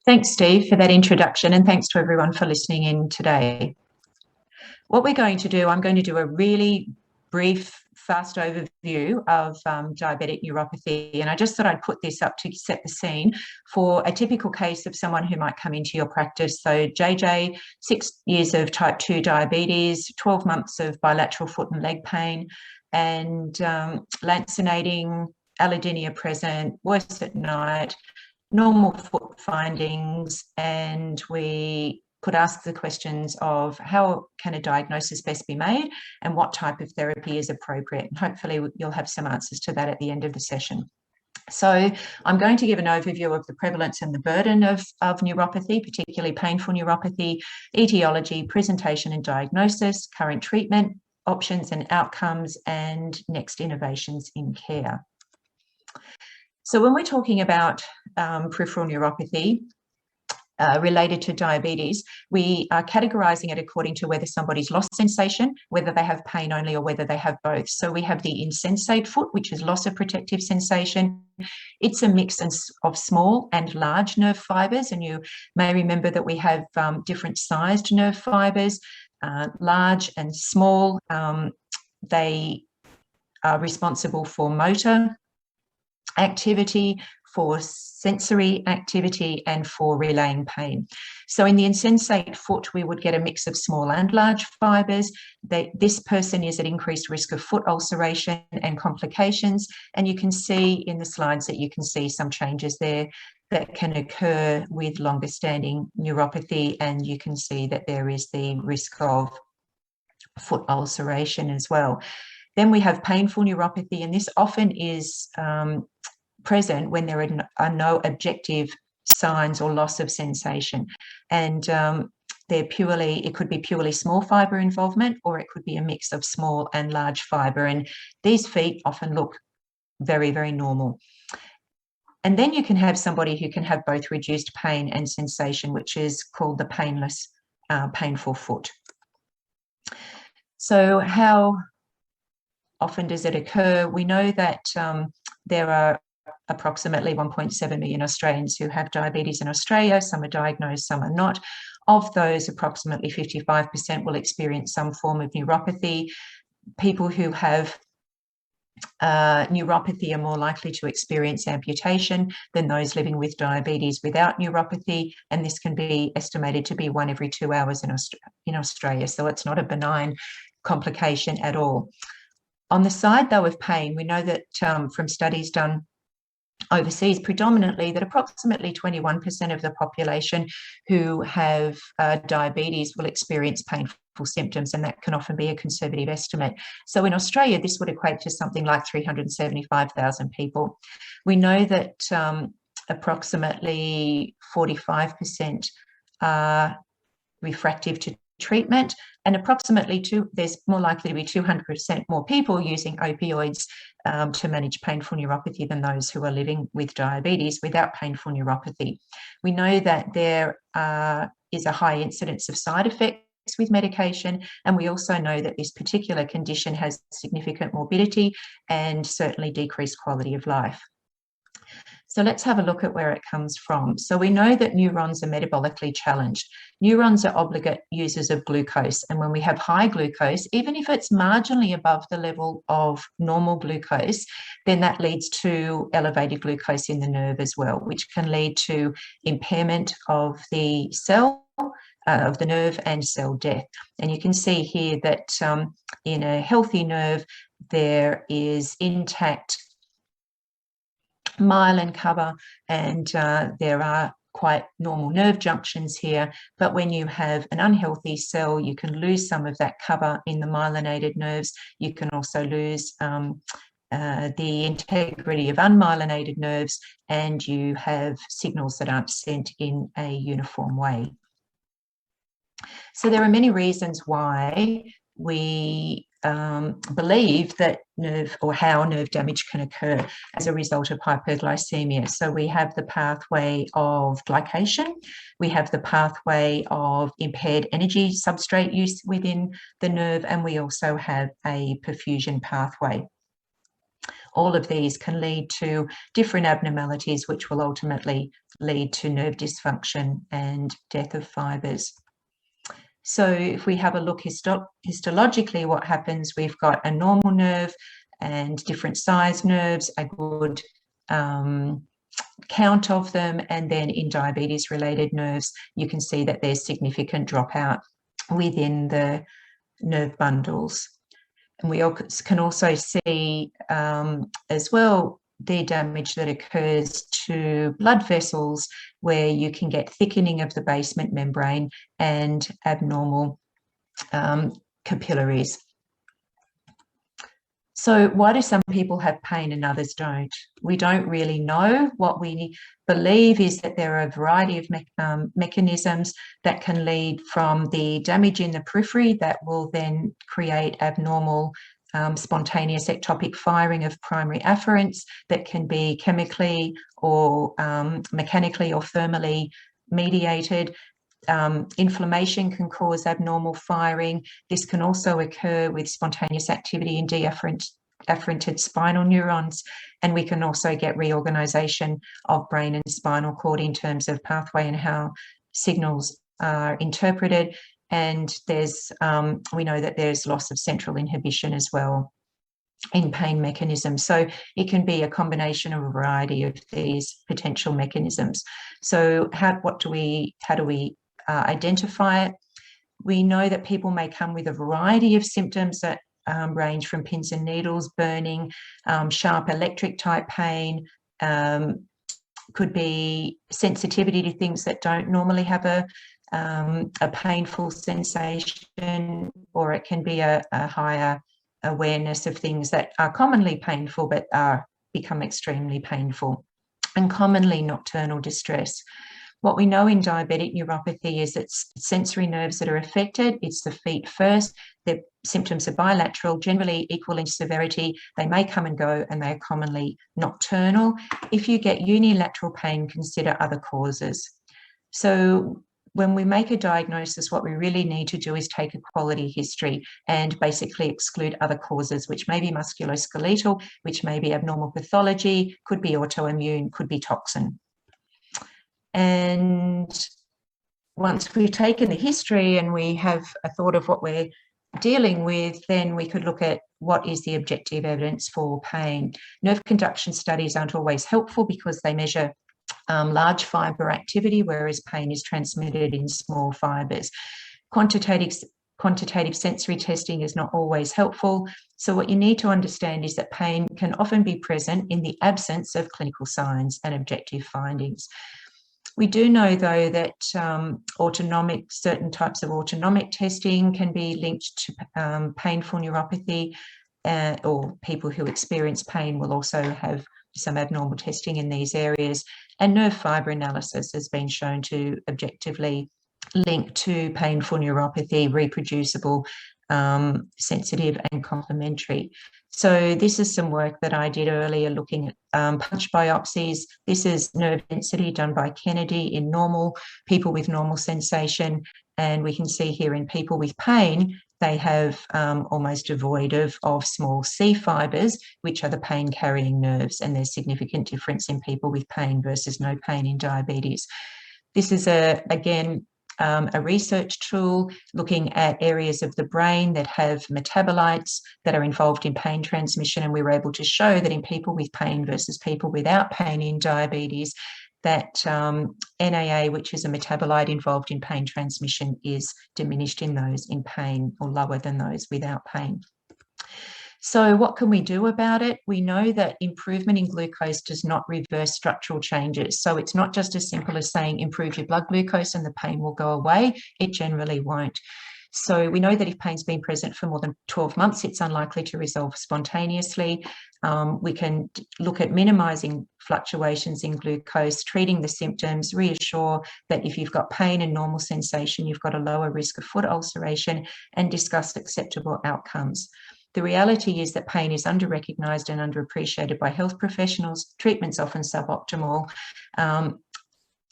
Thanks, Steve, for that introduction, and thanks to everyone for listening in today. What we're going to do, I'm going to do a really brief, fast overview of diabetic neuropathy, and I just thought I'd put this up to set the scene for a typical case of someone who might come into your practice. So JJ, 6 years of type 2 diabetes, 12 months of bilateral foot and leg pain, and lancinating, allodynia present, worse at night, normal foot findings, and we could ask the questions of how can a diagnosis best be made and what type of therapy is appropriate. And hopefully you'll have some answers to that at the end of the session. So I'm going to give an overview of the prevalence and the burden of neuropathy, particularly painful neuropathy, etiology, presentation and diagnosis, current treatment, options and outcomes, and next innovations in care. So when we're talking about peripheral neuropathy related to diabetes, we are categorizing it according to whether somebody's lost sensation, whether they have pain only, or whether they have both. So we have the insensate foot, which is loss of protective sensation. It's a mix of small and large nerve fibers, and you may remember that we have different sized nerve fibers, large and small. They are responsible for motor activity, for sensory activity, and for relaying pain. So in the insensate foot, we would get a mix of small and large fibers. This person is at increased risk of foot ulceration and complications, and you can see in the slides that you can see some changes there that can occur with longer standing neuropathy, and you can see that there is the risk of foot ulceration as well. Then we have painful neuropathy, and this often is present when there are no objective signs or loss of sensation. And it could be purely small fiber involvement, or it could be a mix of small and large fiber. And these feet often look very, very normal. And then you can have somebody who can have both reduced pain and sensation, which is called the painless, painful foot. So how often does it occur? We know that there are approximately 1.7 million Australians who have diabetes in Australia. Some are diagnosed, some are not. Of those, approximately 55% will experience some form of neuropathy. People who have neuropathy are more likely to experience amputation than those living with diabetes without neuropathy, and this can be estimated to be 1 every 2 hours in Australia, so it's not a benign complication at all. On the side, though, of pain, we know that from studies done overseas predominantly that approximately 21% of the population who have diabetes will experience painful symptoms, and that can often be a conservative estimate. So in Australia, this would equate to something like 375,000 people. We know that approximately 45% are refractive to treatment, and approximately there's more likely to be 200% more people using opioids to manage painful neuropathy than those who are living with diabetes without painful neuropathy. We know that there is a high incidence of side effects with medication, and we also know that this particular condition has significant morbidity and certainly decreased quality of life. So let's have a look at where it comes from. So we know that neurons are metabolically challenged. Neurons are obligate users of glucose, and when we have high glucose, even if it's marginally above the level of normal glucose, then that leads to elevated glucose in the nerve as well, which can lead to impairment of the cell, of the nerve, and cell death. And you can see here that in a healthy nerve, there is intact myelin cover, and there are quite normal nerve junctions here. But when you have an unhealthy cell, you can lose some of that cover in the myelinated nerves. You can also lose the integrity of unmyelinated nerves, and you have signals that aren't sent in a uniform way. So there are many reasons why we believe that how nerve damage can occur as a result of hyperglycemia. So we have the pathway of glycation, we have the pathway of impaired energy substrate use within the nerve, and we also have a perfusion pathway. All of these can lead to different abnormalities, which will ultimately lead to nerve dysfunction and death of fibres. So if we have a look histologically, what happens, we've got a normal nerve and different size nerves, a good count of them, and then in diabetes-related nerves, you can see that there's significant dropout within the nerve bundles. And we can also see as well the damage that occurs to blood vessels, where you can get thickening of the basement membrane and abnormal capillaries. So why do some people have pain and others don't? We don't really know. What we believe is that there are a variety of mechanisms that can lead from the damage in the periphery that will then create abnormal spontaneous ectopic firing of primary afferents that can be chemically or mechanically or thermally mediated. Inflammation can cause abnormal firing. This can also occur with spontaneous activity in deafferented spinal neurons, and we can also get reorganization of brain and spinal cord in terms of pathway and how signals are interpreted. And there's we know that there's loss of central inhibition as well in pain mechanisms. So it can be a combination of a variety of these potential mechanisms. So how do we identify it? We know that people may come with a variety of symptoms that range from pins and needles, burning, sharp electric type pain, could be sensitivity to things that don't normally have a painful sensation, or it can be a higher awareness of things that are commonly painful but become extremely painful, and commonly nocturnal distress. What we know in diabetic neuropathy is it's sensory nerves that are affected. It's the feet first. The symptoms are bilateral, generally equal in severity. They may come and go, and they are commonly nocturnal. If you get unilateral pain, consider other causes. So when we make a diagnosis, what we really need to do is take a quality history and basically exclude other causes, which may be musculoskeletal, which may be abnormal pathology, could be autoimmune, could be toxin. And once we've taken the history and we have a thought of what we're dealing with, then we could look at what is the objective evidence for pain. Nerve conduction studies aren't always helpful because they measure large fibre activity, whereas pain is transmitted in small fibres. Quantitative sensory testing is not always helpful. So what you need to understand is that pain can often be present in the absence of clinical signs and objective findings. We do know, though, that certain types of autonomic testing can be linked to painful neuropathy, or people who experience pain will also have some abnormal testing in these areas. And nerve fibre analysis has been shown to objectively link to painful neuropathy, reproducible, sensitive and complementary. So this is some work that I did earlier looking at punch biopsies. This is nerve density done by Kennedy in normal people with normal sensation. And we can see here in people with pain, they have almost devoid of small C fibres, which are the pain-carrying nerves. And there's significant difference in people with pain versus no pain in diabetes. This is, again, a research tool looking at areas of the brain that have metabolites that are involved in pain transmission. And we were able to show that in people with pain versus people without pain in diabetes, that NAA, which is a metabolite involved in pain transmission, is diminished in those in pain, or lower than those without pain. So what can we do about it? We know that improvement in glucose does not reverse structural changes. So it's not just as simple as saying improve your blood glucose and the pain will go away. It generally won't. So we know that if pain's been present for more than 12 months, it's unlikely to resolve spontaneously. We can look at minimising fluctuations in glucose, treating the symptoms, reassure that if you've got pain and normal sensation, you've got a lower risk of foot ulceration, and discuss acceptable outcomes. The reality is that pain is under-recognised and underappreciated by health professionals. Treatment's often suboptimal.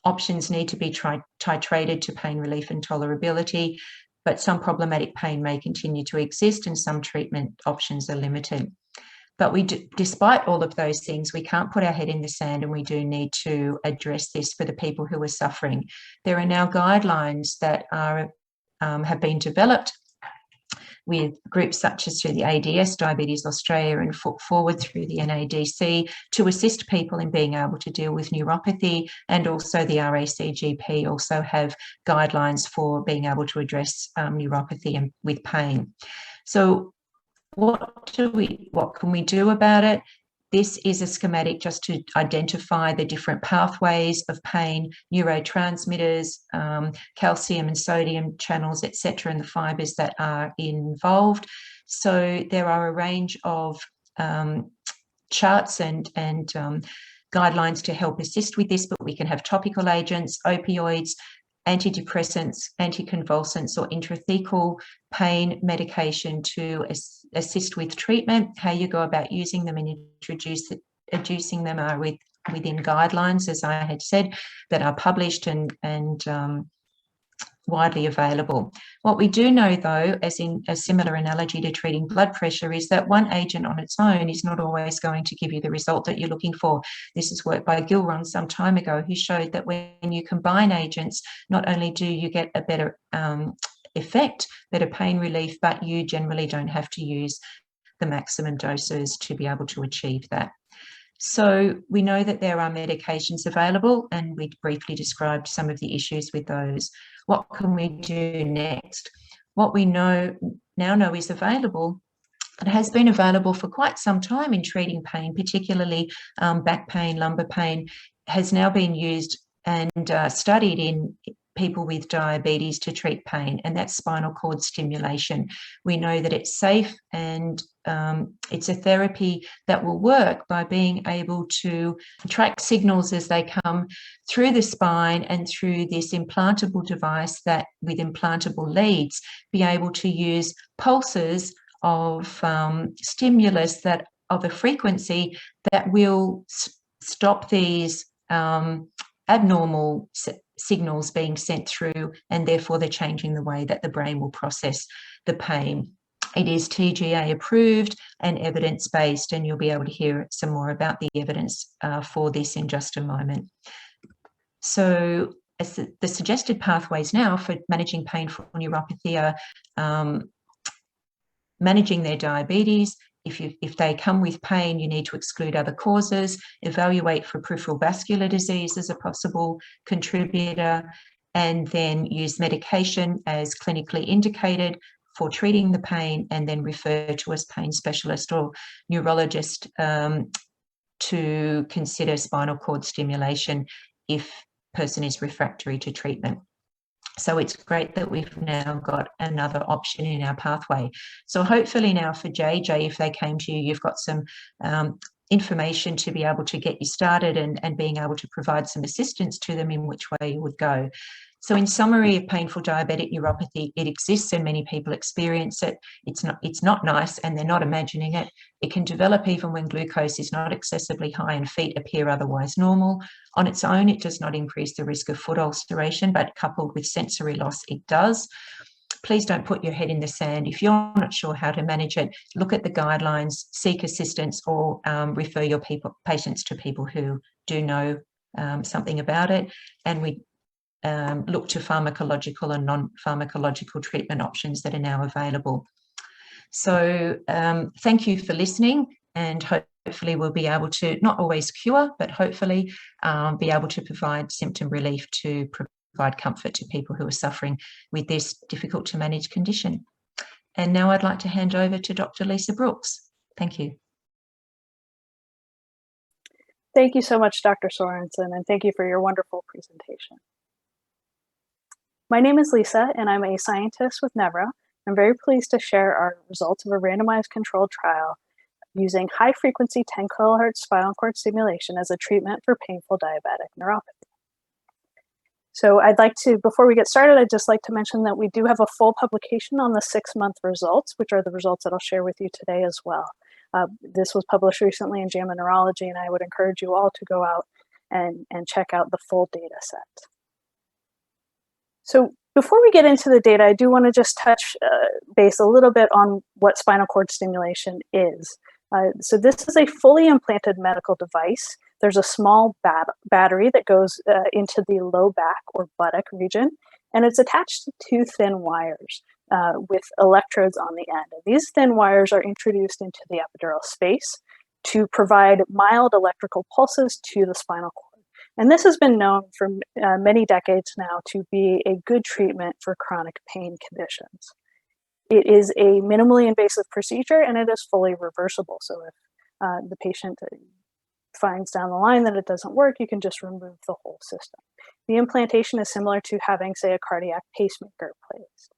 Options need to be titrated to pain relief and tolerability, but some problematic pain may continue to exist and some treatment options are limited. But despite all of those things, we can't put our head in the sand, and we do need to address this for the people who are suffering. There are now guidelines that have been developed with groups such as through the ADS, Diabetes Australia, and Foot Forward through the NADC to assist people in being able to deal with neuropathy, and also the RACGP also have guidelines for being able to address neuropathy and with pain. So what can we do about it? This is a schematic just to identify the different pathways of pain, neurotransmitters, calcium and sodium channels, etc., and the fibers that are involved. So there are a range of charts and guidelines to help assist with this, but we can have topical agents, opioids, antidepressants, anticonvulsants, or intrathecal pain medication to assist with treatment. How you go about using them and introducing them are within guidelines, as I had said, that are published and widely available. What we do know, though, as in a similar analogy to treating blood pressure, is that one agent on its own is not always going to give you the result that you're looking for. This is work by Gilron some time ago, who showed that when you combine agents, not only do you get a better effect, better pain relief, but you generally don't have to use the maximum doses to be able to achieve that. So we know that there are medications available, and we briefly described some of the issues with those. What can we do next? What we now know is available. It has been available for quite some time in treating pain, particularly back pain, lumbar pain, has now been used and studied in people with diabetes to treat pain, and that's spinal cord stimulation. We know that it's safe, and it's a therapy that will work by being able to track signals as they come through the spine and through this implantable device that, with implantable leads, be able to use pulses of stimulus that of a frequency that will stop these abnormal signals being sent through, and therefore they're changing the way that the brain will process the pain. It is TGA approved and evidence-based, and you'll be able to hear some more about the evidence for this in just a moment. So as the suggested pathways now for managing painful neuropathy are managing their diabetes. If they come with pain, you need to exclude other causes, evaluate for peripheral vascular disease as a possible contributor, and then use medication as clinically indicated for treating the pain, and then refer to a pain specialist or neurologist to consider spinal cord stimulation if the person is refractory to treatment. So it's great that we've now got another option in our pathway. So hopefully now for JJ, if they came to you, you've got some information to be able to get you started and being able to provide some assistance to them in which way you would go. So in summary of painful diabetic neuropathy, it exists and many people experience it. It's not nice, and they're not imagining it. It can develop even when glucose is not excessively high and feet appear otherwise normal. On its own, it does not increase the risk of foot ulceration, but coupled with sensory loss, it does. Please don't put your head in the sand. If you're not sure how to manage it, look at the guidelines, seek assistance, or refer your patients to people who do know something about it. And we look to pharmacological and non-pharmacological treatment options that are now available. So thank you for listening, and hopefully we'll be able to not always cure, but hopefully be able to provide symptom relief to provide comfort to people who are suffering with this difficult to manage condition. And now I'd like to hand over to Dr. Lisa Brooks. Thank you. Thank you so much, Dr. Sorensen, and thank you for your wonderful presentation. My name is Lisa, and I'm a scientist with Nevro. I'm very pleased to share our results of a randomized controlled trial using high-frequency 10 kilohertz spinal cord stimulation as a treatment for painful diabetic neuropathy. So I'd like to, before we get started, I'd just like to mention that we do have a full publication on the 6-month results, which are the results that I'll share with you today as well. This was published recently in JAMA Neurology, and I would encourage you all to go out and check out the full data set. So before we get into the data, I do want to just touch base a little bit on what spinal cord stimulation is. So this is a fully implanted medical device. There's a small battery that goes into the low back or buttock region, and it's attached to two thin wires with electrodes on the end. And these thin wires are introduced into the epidural space to provide mild electrical pulses to the spinal cord. And this has been known for many decades now to be a good treatment for chronic pain conditions. It is a minimally invasive procedure, and it is fully reversible. So if the patient finds down the line that it doesn't work, you can just remove the whole system. The implantation is similar to having, say, a cardiac pacemaker placed.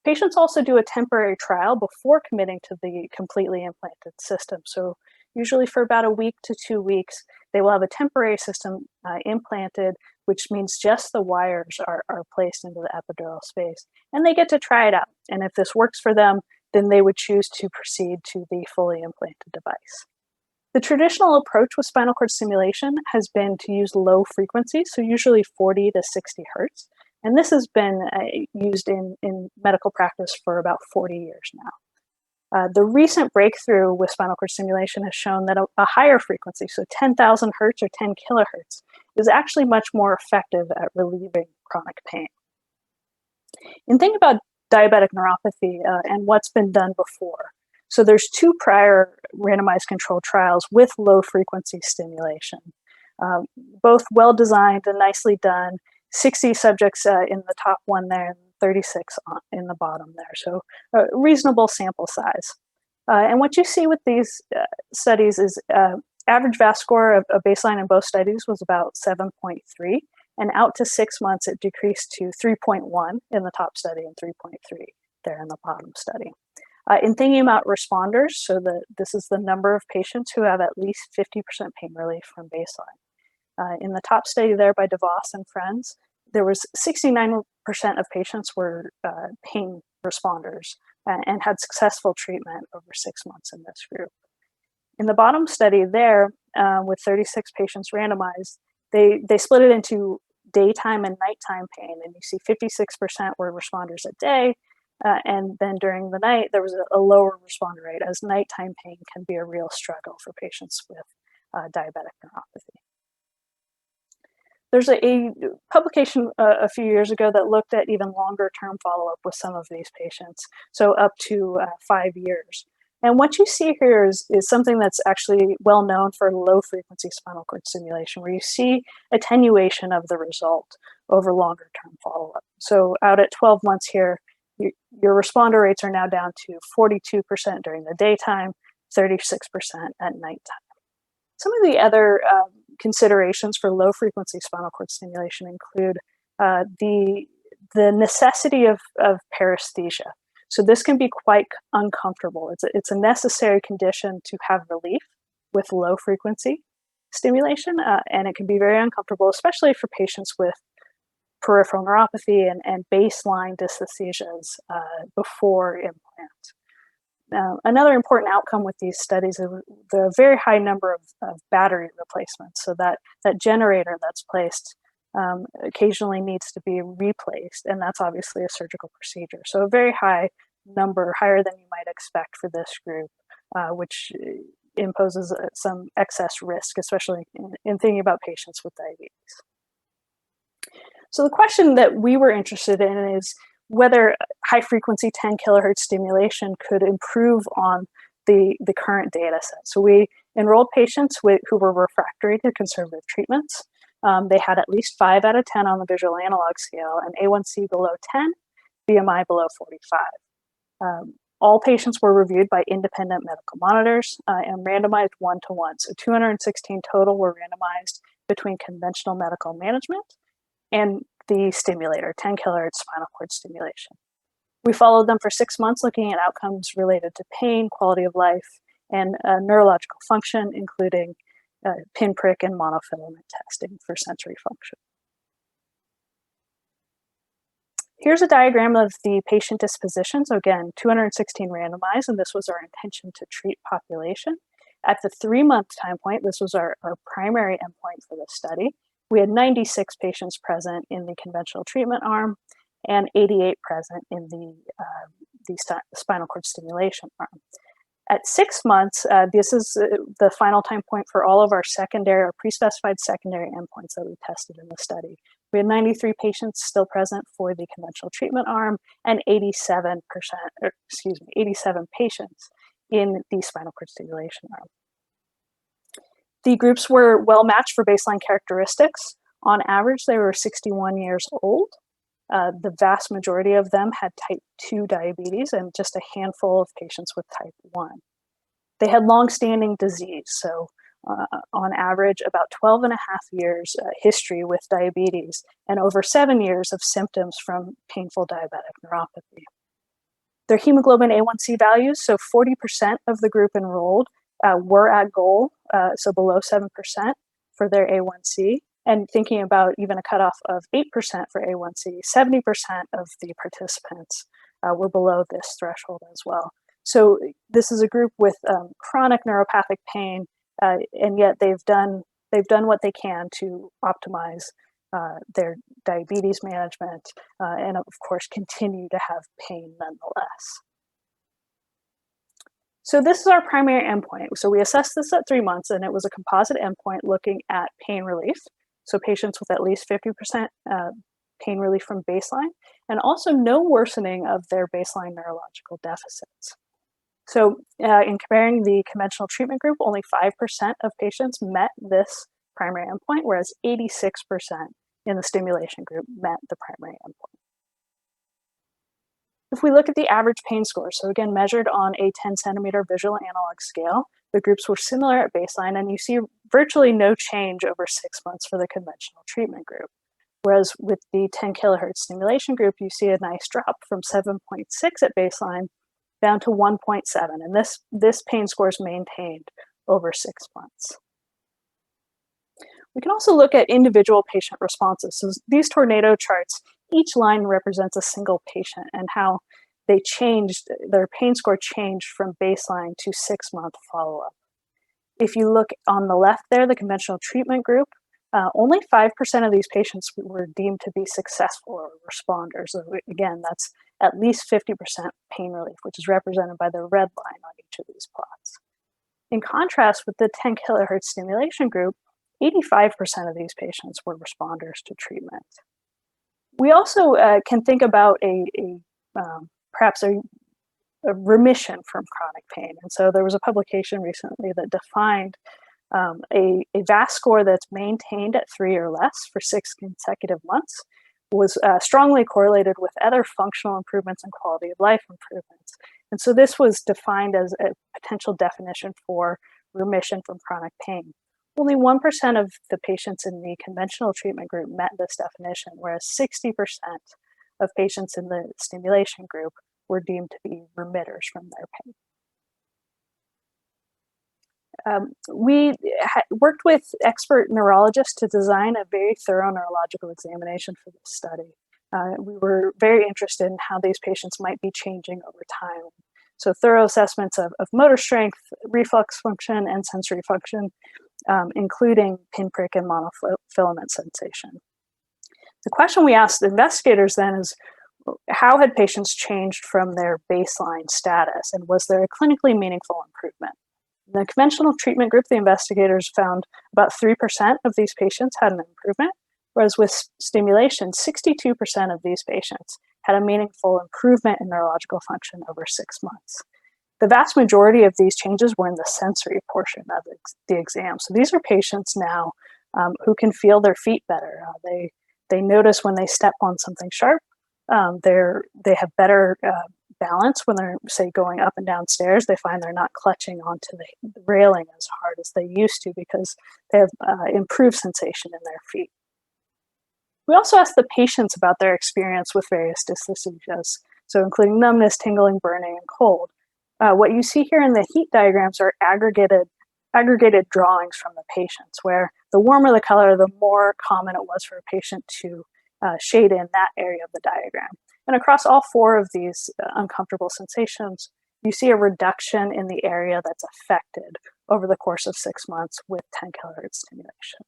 Patients also do a temporary trial before committing to the completely implanted system. So usually for about a week to 2 weeks, they will have a temporary system implanted, which means just the wires are placed into the epidural space, and they get to try it out. And if this works for them, then they would choose to proceed to the fully implanted device. The traditional approach with spinal cord stimulation has been to use low frequencies, so usually 40 to 60 hertz. And this has been used in medical practice for about 40 years now. The recent breakthrough with spinal cord stimulation has shown that a higher frequency, so 10,000 hertz or 10 kilohertz, is actually much more effective at relieving chronic pain. In thinking about diabetic neuropathy and what's been done before, so there's 2 prior randomized controlled trials with low frequency stimulation, both well designed and nicely done. 60 subjects in the top one there, and 36 in the bottom there. So a reasonable sample size. And what you see with these studies is average VAS score of baseline in both studies was about 7.3, and out to 6 months it decreased to 3.1 in the top study and 3.3 there in the bottom study. In thinking about responders, so this is the number of patients who have at least 50% pain relief from baseline. In the top study there by DeVos and friends, there was 69% of patients were pain responders and had successful treatment over 6 months in this group. In the bottom study there, with 36 patients randomized, they split it into daytime and nighttime pain, and you see 56% were responders at day, and then during the night, there was a lower responder rate, as nighttime pain can be a real struggle for patients with diabetic neuropathy. There's a publication a few years ago that looked at even longer term follow-up with some of these patients, so up to 5 years. And what you see here is something that's actually well known for low frequency spinal cord stimulation, where you see attenuation of the result over longer term follow-up. So out at 12 months here, your responder rates are now down to 42% during the daytime, 36% at nighttime. Some of the other considerations for low frequency spinal cord stimulation include the necessity of paresthesia. So this can be quite uncomfortable. It's a necessary condition to have relief with low frequency stimulation, and it can be very uncomfortable, especially for patients with peripheral neuropathy and baseline dysesthesias before implant. Another important outcome with these studies is the very high number of battery replacements. So that generator that's placed occasionally needs to be replaced, and that's obviously a surgical procedure. So a very high number, higher than you might expect for this group, which imposes some excess risk, especially in thinking about patients with diabetes. So the question that we were interested in is whether high-frequency 10 kilohertz stimulation could improve on the current data set. So we enrolled patients who were refractory to conservative treatments. They had at least 5 out of 10 on the visual analog scale, and A1C below 10, BMI below 45. All patients were reviewed by independent medical monitors and randomized 1-to-1. So 216 total were randomized between conventional medical management and the stimulator, 10 kilohertz spinal cord stimulation. We followed them for 6 months, looking at outcomes related to pain, quality of life, and neurological function, including pinprick and monofilament testing for sensory function. Here's a diagram of the patient disposition. So again, 216 randomized, and this was our intention to treat population. At the 3-month time point, this was our primary endpoint for the study. We had 96 patients present in the conventional treatment arm and 88 present in the spinal cord stimulation arm. At 6 months, this is the final time point for all of our secondary or pre-specified secondary endpoints that we tested in the study. We had 93 patients still present for the conventional treatment arm and 87 patients in the spinal cord stimulation arm. The groups were well matched for baseline characteristics. On average, they were 61 years old. The vast majority of them had type 2 diabetes and just a handful of patients with type 1. They had long-standing disease, so on average about 12 and a half years history with diabetes and over 7 years of symptoms from painful diabetic neuropathy. Their hemoglobin A1C values, so 40% of the group enrolled were at goal, so below 7% for their A1C. And thinking about even a cutoff of 8% for A1C, 70% of the participants were below this threshold as well. So this is a group with chronic neuropathic pain, and yet they've done what they can to optimize their diabetes management, and of course continue to have pain nonetheless. So this is our primary endpoint. So we assessed this at 3 months, and it was a composite endpoint looking at pain relief. So patients with at least 50% pain relief from baseline, and also no worsening of their baseline neurological deficits. So in comparing the conventional treatment group, only 5% of patients met this primary endpoint, whereas 86% in the stimulation group met the primary endpoint. If we look at the average pain score, so again measured on a 10-centimeter visual analog scale, the groups were similar at baseline, and you see virtually no change over 6 months for the conventional treatment group. Whereas with the 10 kilohertz stimulation group, you see a nice drop from 7.6 at baseline down to 1.7, and this pain score is maintained over 6 months. We can also look at individual patient responses. So these tornado charts, each line represents a single patient and how they changed, their pain score changed from baseline to 6-month follow-up. If you look on the left there, the conventional treatment group, only 5% of these patients were deemed to be successful or responders. So again, that's at least 50% pain relief, which is represented by the red line on each of these plots. In contrast, with the 10 kilohertz stimulation group, 85% of these patients were responders to treatment. We also can think about perhaps a remission from chronic pain. And so there was a publication recently that defined a VAS score that's maintained at 3 or less for 6 consecutive months was strongly correlated with other functional improvements and quality of life improvements. And so this was defined as a potential definition for remission from chronic pain. Only 1% of the patients in the conventional treatment group met this definition, whereas 60% of patients in the stimulation group were deemed to be remitters from their pain. We worked with expert neurologists to design a very thorough neurological examination for this study. We were very interested in how these patients might be changing over time. So thorough assessments of motor strength, reflex function, and sensory function, including pinprick and monofilament sensation. The question we asked the investigators then is, how had patients changed from their baseline status, and was there a clinically meaningful improvement? In the conventional treatment group, the investigators found about 3% of these patients had an improvement, whereas with stimulation, 62% of these patients had a meaningful improvement in neurological function over 6 months. The vast majority of these changes were in the sensory portion of the exam. So these are patients now who can feel their feet better. They notice when they step on something sharp. They have better balance when they're, say, going up and down stairs. They find they're not clutching onto the railing as hard as they used to because they have improved sensation in their feet. We also asked the patients about their experience with various dysesthesias, so including numbness, tingling, burning, and cold. What you see here in the heat diagrams are aggregated drawings from the patients, where the warmer the color, the more common it was for a patient to shade in that area of the diagram. And across all 4 of these uncomfortable sensations, you see a reduction in the area that's affected over the course of 6 months with 10 kilohertz stimulation.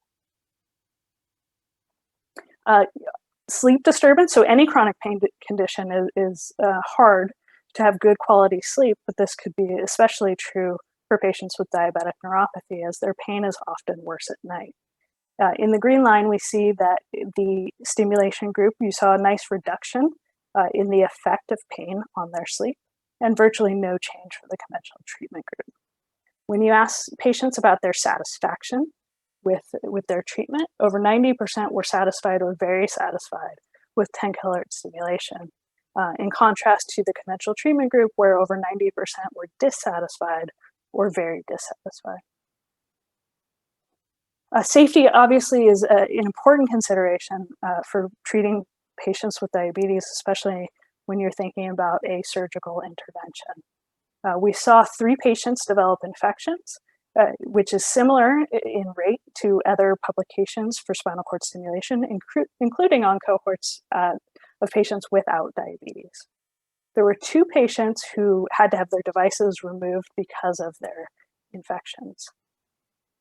Sleep disturbance, so any chronic pain condition is hard to have good quality sleep, but this could be especially true for patients with diabetic neuropathy, as their pain is often worse at night. In the green line, we see that the stimulation group, you saw a nice reduction in the effect of pain on their sleep, and virtually no change for the conventional treatment group. When you ask patients about their satisfaction with their treatment, over 90% were satisfied or very satisfied with 10 kHz stimulation, in contrast to the conventional treatment group, where over 90% were dissatisfied or very dissatisfied. Safety obviously is an important consideration for treating patients with diabetes, especially when you're thinking about a surgical intervention. We saw 3 patients develop infections, which is similar in rate to other publications for spinal cord stimulation, including on cohorts of patients without diabetes. There were 2 patients who had to have their devices removed because of their infections.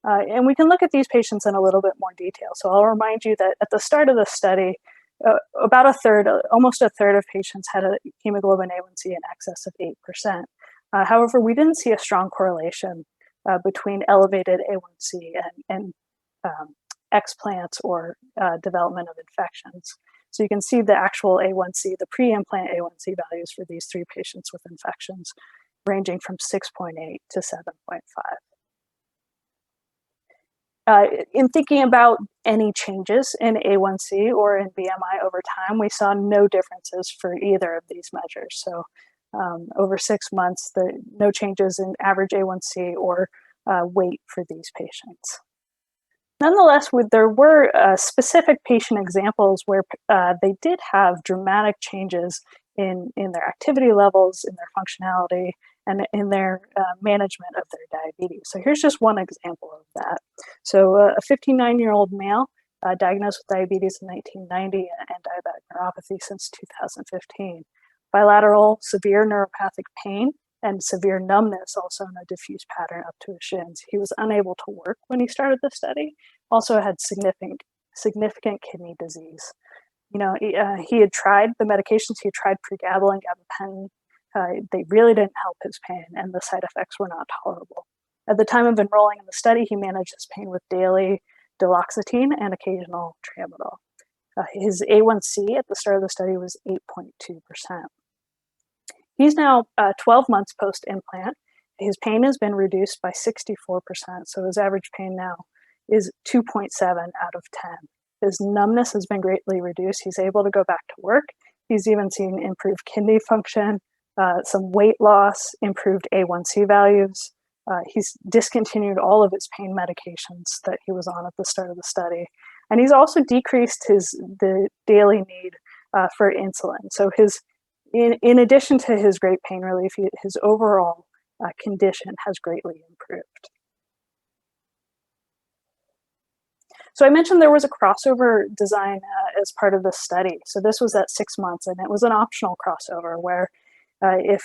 And we can look at these patients in a little bit more detail. So I'll remind you that at the start of the study, about a third, almost a third of patients had a hemoglobin A1C in excess of 8%. However, we didn't see a strong correlation between elevated A1C and explants or development of infections. So you can see the actual A1C, the pre-implant A1C values for these 3 patients with infections ranging from 6.8 to 7.5. In thinking about any changes in A1C or in BMI over time, we saw no differences for either of these measures. So over 6 months, no changes in average A1C or weight for these patients. Nonetheless, there were specific patient examples where they did have dramatic changes in their activity levels, in their functionality, and in their management of their diabetes. So here's just one example of that. So a 59-year-old male diagnosed with diabetes in 1990 and diabetic neuropathy since 2015. Bilateral severe neuropathic pain and severe numbness, also in a diffuse pattern up to his shins. He was unable to work when he started the study. Also had significant kidney disease. You know, he had tried the medications. He had tried pregabalin, gabapentin. They really didn't help his pain, and the side effects were not tolerable. At the time of enrolling in the study, he managed his pain with daily duloxetine and occasional tramadol. His A1C at the start of the study was 8.2%. He's now 12 months post-implant. His pain has been reduced by 64%, so his average pain now is 2.7 out of 10. His numbness has been greatly reduced. He's able to go back to work. He's even seen improved kidney function, some weight loss, improved A1C values. He's discontinued all of his pain medications that he was on at the start of the study. And he's also decreased the daily need for insulin. So in addition to his great pain relief, his overall condition has greatly improved. So I mentioned there was a crossover design as part of the study. So this was at 6 months, and it was an optional crossover where if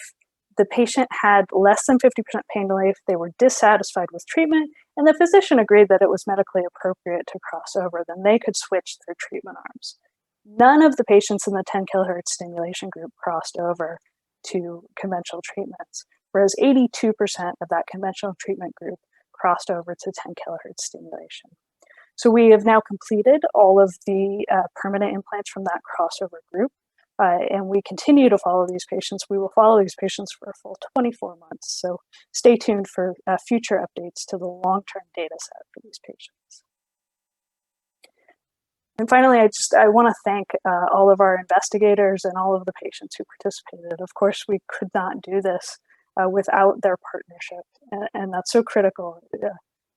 the patient had less than 50% pain relief, they were dissatisfied with treatment, and the physician agreed that it was medically appropriate to cross over, then they could switch their treatment arms. None of the patients in the 10 kHz stimulation group crossed over to conventional treatments, whereas 82% of that conventional treatment group crossed over to 10 kHz stimulation. So we have now completed all of the permanent implants from that crossover group, and we continue to follow these patients. We will follow these patients for a full 24 months, so stay tuned for future updates to the long-term data set for these patients. And finally, I want to thank all of our investigators and all of the patients who participated. Of course, we could not do this without their partnership, and that's so critical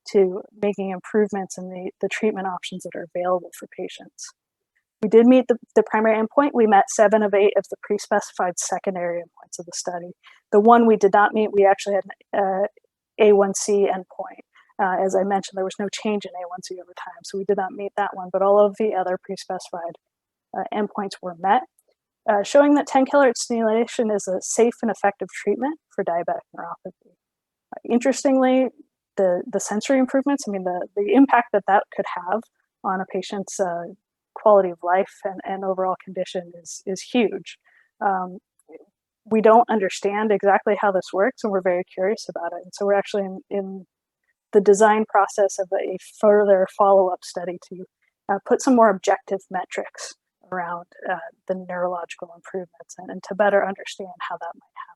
to making improvements in the treatment options that are available for patients. We did meet the primary endpoint. We met 7 of 8 of the pre-specified secondary endpoints of the study. The one we did not meet, we actually had an A1C endpoint. As I mentioned, there was no change in A1C over time, so we did not meet that one, but all of the other pre-specified endpoints were met, showing that 10 kHz stimulation is a safe and effective treatment for diabetic neuropathy. Interestingly, the sensory improvements, I mean, the impact that could have on a patient's quality of life and overall condition is huge. we don't understand exactly how this works, and we're very curious about it. And so we're actually in the design process of a further follow-up study to put some more objective metrics around the neurological improvements and to better understand how that might happen.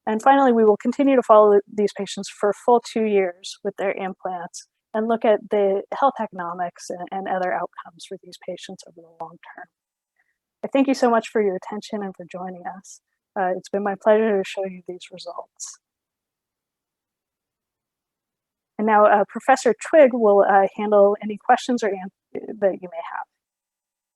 And finally, we will continue to follow these patients for a full 2 years with their implants and look at the health economics and other outcomes for these patients over the long term. I thank you so much for your attention and for joining us. It's been my pleasure to show you these results. And now Professor Twigg will handle any questions or that you may have.